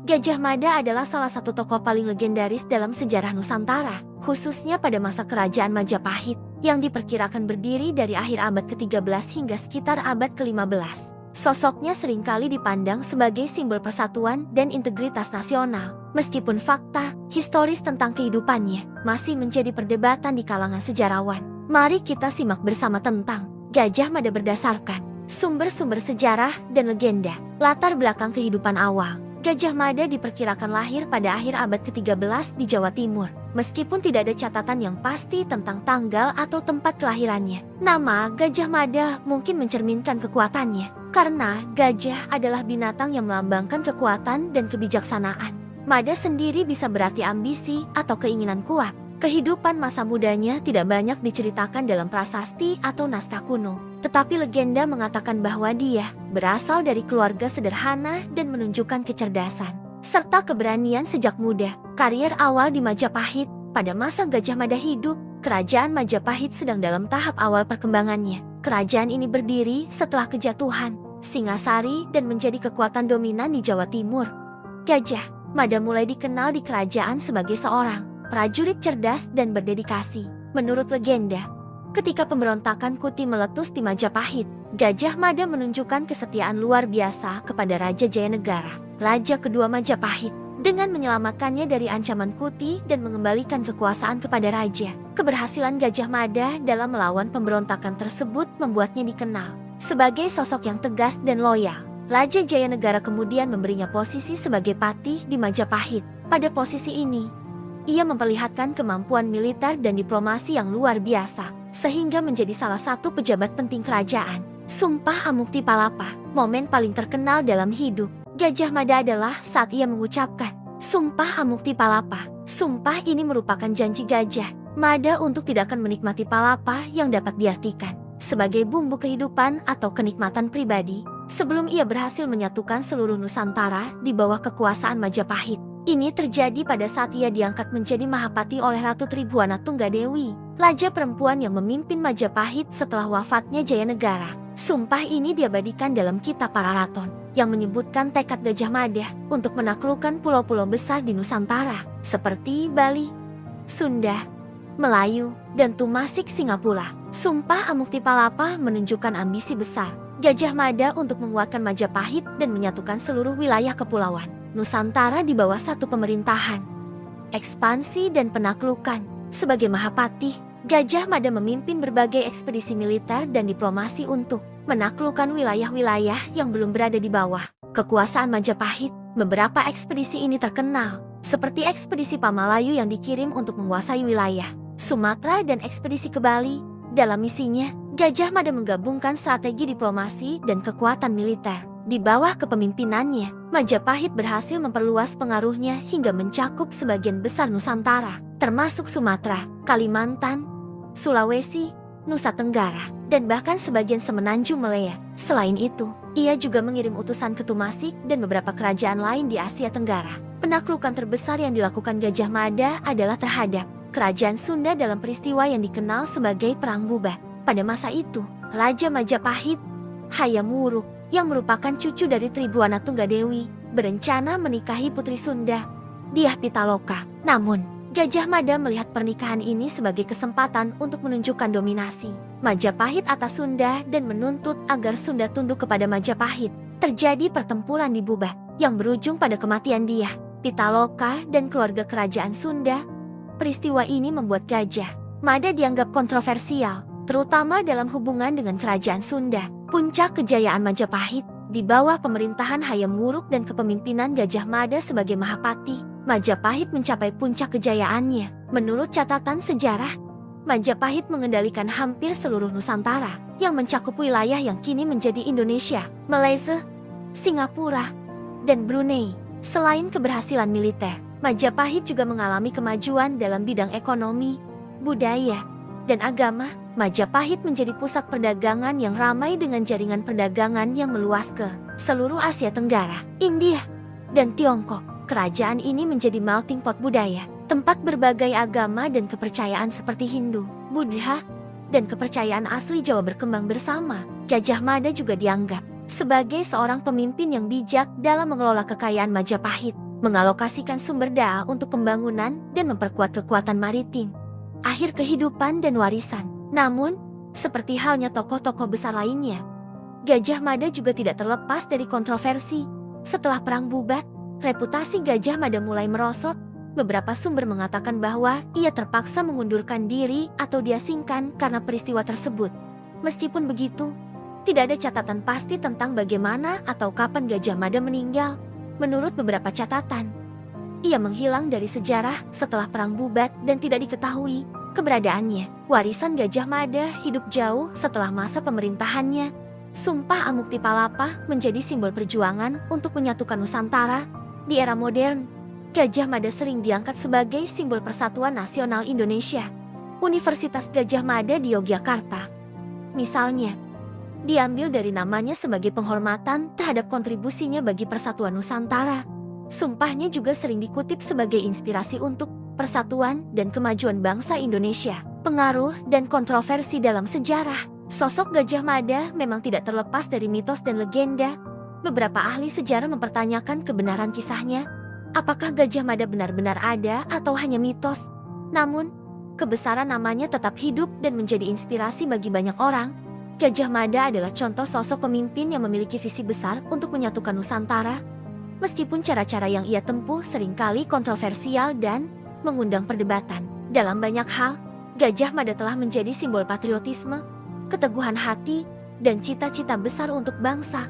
Gajah Mada adalah salah satu tokoh paling legendaris dalam sejarah Nusantara, khususnya pada masa kerajaan Majapahit, yang diperkirakan berdiri dari akhir abad ke-13 hingga sekitar abad ke-15. Sosoknya seringkali dipandang sebagai simbol persatuan dan integritas nasional, meskipun fakta historis tentang kehidupannya masih menjadi perdebatan di kalangan sejarawan. Mari kita simak bersama tentang Gajah Mada berdasarkan sumber-sumber sejarah dan legenda. Latar belakang kehidupan awal. Gajah Mada diperkirakan lahir pada akhir abad ke-13 di Jawa Timur, meskipun tidak ada catatan yang pasti tentang tanggal atau tempat kelahirannya. Nama Gajah Mada mungkin mencerminkan kekuatannya, karena gajah adalah binatang yang melambangkan kekuatan dan kebijaksanaan. Mada sendiri bisa berarti ambisi atau keinginan kuat. Kehidupan masa mudanya tidak banyak diceritakan dalam prasasti atau naskah kuno, tetapi legenda mengatakan bahwa dia berasal dari keluarga sederhana dan menunjukkan kecerdasan serta keberanian sejak muda. Karier awal di Majapahit. Pada masa Gajah Mada hidup, kerajaan Majapahit sedang dalam tahap awal perkembangannya. Kerajaan ini berdiri setelah kejatuhan Singasari dan menjadi kekuatan dominan di Jawa Timur. Gajah Mada mulai dikenal di kerajaan sebagai seorang prajurit cerdas dan berdedikasi. Menurut legenda, ketika pemberontakan Kuti meletus di Majapahit, Gajah Mada menunjukkan kesetiaan luar biasa kepada Raja Jayanegara, raja kedua Majapahit, dengan menyelamatkannya dari ancaman Kuti dan mengembalikan kekuasaan kepada raja. Keberhasilan Gajah Mada dalam melawan pemberontakan tersebut membuatnya dikenal sebagai sosok yang tegas dan loyal. Raja Jayanegara kemudian memberinya posisi sebagai patih di Majapahit. Pada posisi ini, ia memperlihatkan kemampuan militer dan diplomasi yang luar biasa, sehingga menjadi salah satu pejabat penting kerajaan. Sumpah Amukti Palapa, momen paling terkenal dalam hidup Gajah Mada adalah saat ia mengucapkan Sumpah Amukti Palapa. Sumpah ini merupakan janji Gajah Mada untuk tidak akan menikmati palapa yang dapat diartikan sebagai bumbu kehidupan atau kenikmatan pribadi, sebelum ia berhasil menyatukan seluruh Nusantara di bawah kekuasaan Majapahit. Ini terjadi pada saat ia diangkat menjadi Mahapati oleh Ratu Tribhuwana Tunggadewi, raja perempuan yang memimpin Majapahit setelah wafatnya Jayanegara. Sumpah ini diabadikan dalam kitab Pararaton, yang menyebutkan tekad Gajah Mada untuk menaklukkan pulau-pulau besar di Nusantara, seperti Bali, Sunda, Melayu, dan Tumasik Singapura. Sumpah Amukti Palapa menunjukkan ambisi besar Gajah Mada untuk menguatkan Majapahit dan menyatukan seluruh wilayah kepulauan Nusantara di bawah satu pemerintahan. Ekspansi dan penaklukan. Sebagai Mahapati, Gajah Mada memimpin berbagai ekspedisi militer dan diplomasi untuk menaklukkan wilayah-wilayah yang belum berada di bawah kekuasaan Majapahit. Beberapa ekspedisi ini terkenal, seperti ekspedisi Pamalayu yang dikirim untuk menguasai wilayah Sumatera dan ekspedisi ke Bali. Dalam misinya, Gajah Mada menggabungkan strategi diplomasi dan kekuatan militer. Di bawah kepemimpinannya, Majapahit berhasil memperluas pengaruhnya hingga mencakup sebagian besar Nusantara, termasuk Sumatera, Kalimantan, Sulawesi, Nusa Tenggara, dan bahkan sebagian semenanjung Malaya. Selain itu, ia juga mengirim utusan ke Tumasik dan beberapa kerajaan lain di Asia Tenggara. Penaklukan terbesar yang dilakukan Gajah Mada adalah terhadap kerajaan Sunda dalam peristiwa yang dikenal sebagai Perang Bubat. Pada masa itu, Raja Majapahit, Hayam Wuruk, yang merupakan cucu dari Tribhuwana Tunggadewi, berencana menikahi putri Sunda, Dyah Pitaloka. Namun, Gajah Mada melihat pernikahan ini sebagai kesempatan untuk menunjukkan dominasi Majapahit atas Sunda dan menuntut agar Sunda tunduk kepada Majapahit. Terjadi pertempuran di Bubat yang berujung pada kematian Dyah Pitaloka dan keluarga kerajaan Sunda. Peristiwa ini membuat Gajah Mada dianggap kontroversial, terutama dalam hubungan dengan kerajaan Sunda. Puncak kejayaan Majapahit di bawah pemerintahan Hayam Wuruk dan kepemimpinan Gajah Mada sebagai Mahapati. Majapahit mencapai puncak kejayaannya. Menurut catatan sejarah, Majapahit mengendalikan hampir seluruh Nusantara yang mencakup wilayah yang kini menjadi Indonesia, Malaysia, Singapura, dan Brunei. Selain keberhasilan militer, Majapahit juga mengalami kemajuan dalam bidang ekonomi, budaya, dan agama. Majapahit menjadi pusat perdagangan yang ramai dengan jaringan perdagangan yang meluas ke seluruh Asia Tenggara, India, dan Tiongkok. Kerajaan ini menjadi melting pot budaya, tempat berbagai agama dan kepercayaan seperti Hindu, Buddha, dan kepercayaan asli Jawa berkembang bersama. Gajah Mada juga dianggap Sebagai seorang pemimpin yang bijak dalam mengelola kekayaan Majapahit, mengalokasikan sumber daya untuk pembangunan dan memperkuat kekuatan maritim, akhir kehidupan dan warisan. Namun, seperti halnya tokoh-tokoh besar lainnya, Gajah Mada juga tidak terlepas dari kontroversi. Setelah perang bubat, reputasi Gajah Mada mulai merosot. Beberapa sumber mengatakan bahwa ia terpaksa mengundurkan diri atau diasingkan karena peristiwa tersebut. Meskipun begitu, tidak ada catatan pasti tentang bagaimana atau kapan Gajah Mada meninggal. Menurut beberapa catatan, ia menghilang dari sejarah setelah perang bubat dan tidak diketahui keberadaannya. Warisan Gajah Mada hidup jauh setelah masa pemerintahannya. Sumpah Amuk Tipalapa menjadi simbol perjuangan untuk menyatukan Nusantara. Di era modern, Gajah Mada sering diangkat sebagai simbol persatuan nasional Indonesia. Universitas Gajah Mada di Yogyakarta, misalnya, diambil dari namanya sebagai penghormatan terhadap kontribusinya bagi persatuan Nusantara. Sumpahnya juga sering dikutip sebagai inspirasi untuk persatuan dan kemajuan bangsa Indonesia. Pengaruh dan kontroversi dalam sejarah. Sosok Gajah Mada memang tidak terlepas dari mitos dan legenda. Beberapa ahli sejarah mempertanyakan kebenaran kisahnya. Apakah Gajah Mada benar-benar ada atau hanya mitos? Namun, kebesaran namanya tetap hidup dan menjadi inspirasi bagi banyak orang. Gajah Mada adalah contoh sosok pemimpin yang memiliki visi besar untuk menyatukan Nusantara. Meskipun cara-cara yang ia tempuh seringkali kontroversial dan mengundang perdebatan. Dalam banyak hal, Gajah Mada telah menjadi simbol patriotisme, keteguhan hati, dan cita-cita besar untuk bangsa.